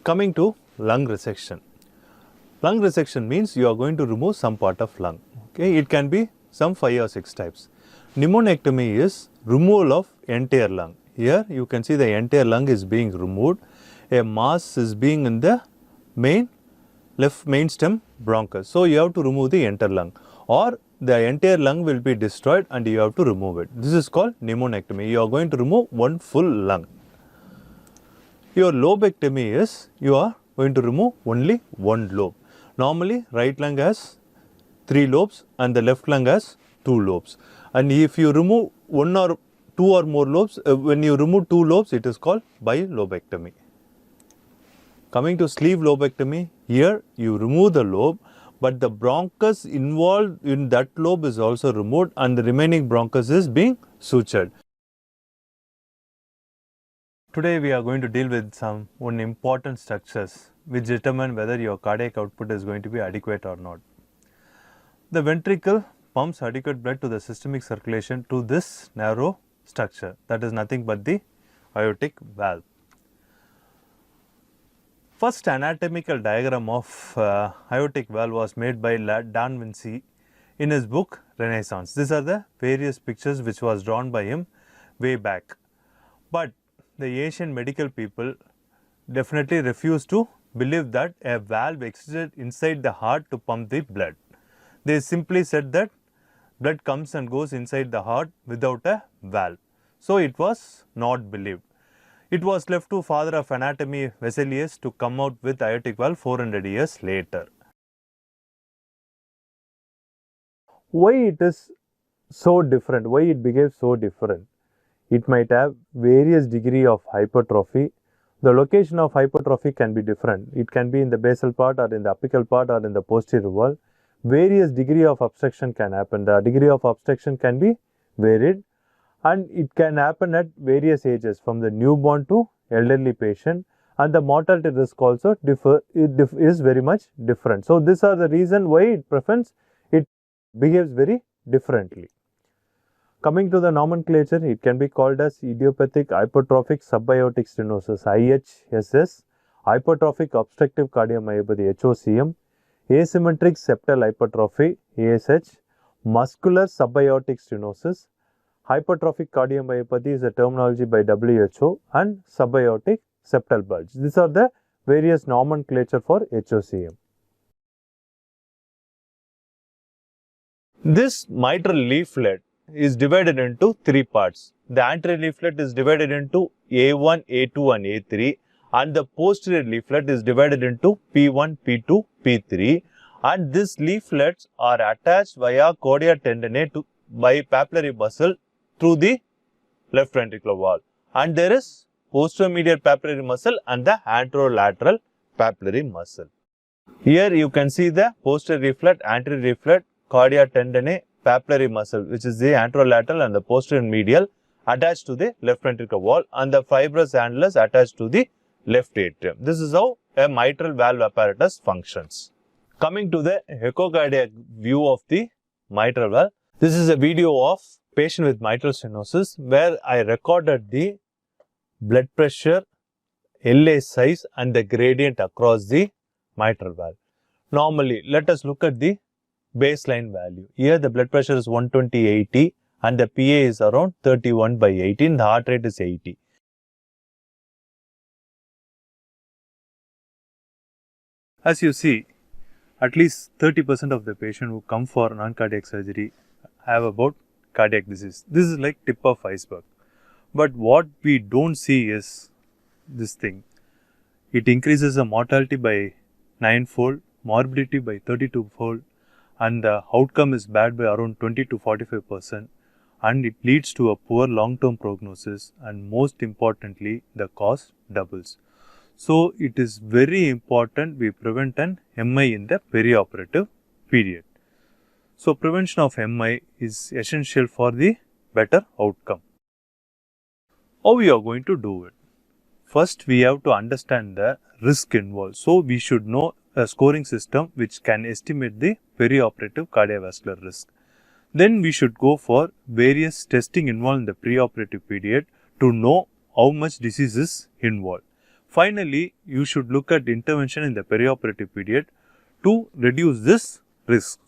Coming to lung resection. Lung resection means you are going to remove some part of lung. Okay, it can be some 5 or 6 types. Pneumonectomy is removal of entire lung. Here you can see the entire lung is being removed. A mass is being in the left main stem bronchus. So you have to remove the entire lung, or the entire lung will be destroyed and you have to remove it. This is called pneumonectomy. You are going to remove one full lung. Your lobectomy is you are going to remove only one lobe. Normally right lung has 3 lobes and the left lung has 2 lobes. And if you remove 1 or 2 or more lobes, when you remove 2 lobes, it is called bilobectomy. Coming to sleeve lobectomy, here you remove the lobe, but the bronchus involved in that lobe is also removed and the remaining bronchus is being sutured. Today we are going to deal with one important structures which determine whether your cardiac output is going to be adequate or not. The ventricle pumps adequate blood to the systemic circulation to this narrow structure, that is nothing but the aortic valve. First anatomical diagram of aortic valve was made by Dan Vinci in his book Renaissance. These are the various pictures which was drawn by him way back. But the Asian medical people definitely refused to believe that a valve existed inside the heart to pump the blood. They simply said that blood comes and goes inside the heart without a valve. So it was not believed. It was left to father of anatomy Vesalius to come out with aortic valve 400 years later. Why it is so different? Why it behaves so different? It might have various degree of hypertrophy. The location of hypertrophy can be different. It can be in the basal part or in the apical part or in the posterior wall. Various degree of obstruction can happen. The degree of obstruction can be varied and it can happen at various ages from the newborn to elderly patient, and the mortality risk also is very much different. So these are the reason why it behaves very differently. Coming to the nomenclature, it can be called as idiopathic hypertrophic subaortic stenosis IHSS, hypertrophic obstructive cardiomyopathy HOCM, asymmetric septal hypertrophy ASH, muscular subaortic stenosis, hypertrophic cardiomyopathy is a terminology by WHO, and subaortic septal bulge. These are the various nomenclature for HOCM. This mitral leaflet is divided into 3 parts. The anterior leaflet is divided into A1, A2 and A3, and the posterior leaflet is divided into P1, P2, P3, and these leaflets are attached via cordia tendineae by papillary muscle through the left ventricular wall, and there is posteromedial papillary muscle and the anterolateral papillary muscle. Here you can see the posterior leaflet, anterior leaflet, cordia tendineae, papillary muscle, which is the anterolateral and the posterior medial, attached to the left ventricular wall, and the fibrous annulus attached to the left atrium. This is how a mitral valve apparatus functions. Coming to the echocardiac view of the mitral valve, this is a video of patient with mitral stenosis where I recorded the blood pressure, LA size and the gradient across the mitral valve. Normally, let us look at the baseline value. Here the blood pressure is 120/80 and the PA is around 31/18. The heart rate is 80. As you see, at least 30% of the patient who come for non-cardiac surgery have about cardiac disease. This is like tip of iceberg. But what we don't see is this thing. It increases the mortality by 9-fold, morbidity by 32-fold, and the outcome is bad by around 20 to 45%, and it leads to a poor long-term prognosis, and most importantly, the cost doubles. So it is very important we prevent an MI in the perioperative period. So prevention of MI is essential for the better outcome. How we are going to do it? First, we have to understand the risk involved. So we should know a scoring system which can estimate the perioperative cardiovascular risk. Then we should go for various testing involved in the preoperative period to know how much disease is involved. Finally, you should look at intervention in the perioperative period to reduce this risk.